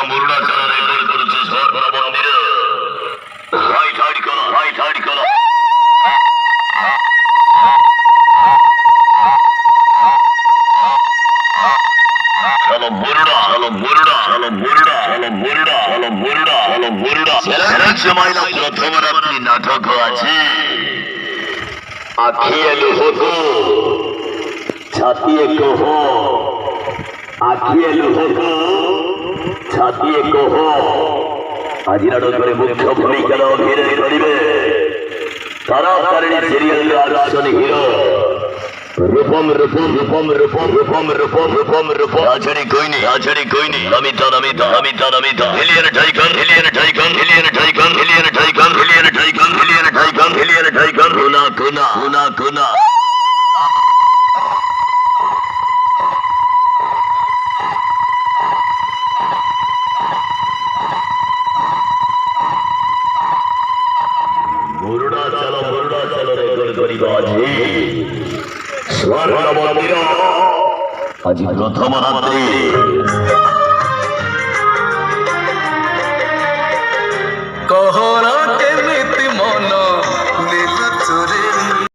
মুরুডা চালা রেকর্ড করেছে সরকার মন্দিরে রাইট হাইড করো চলো মুরুডা মাইলা প্রথম রাত্রি নাটক আছে আখিয়ে লুহো ছাতিয়ে কহ আখিয়ে লুহো ছাতিয়ে কহ আজি নাটকের মুখ্য ভূমিকা অভিনয় করিবে তারাতারিণী সিরিয়ালের আসল হিরো রূপম রাজড়ি কইনি নমিতা হিলিয়ার টাইগার কোনা মুরুডা চলো রেকর্ড করি বাজি স্বর্ণ মন্দির আজি প্রথম রাত্রি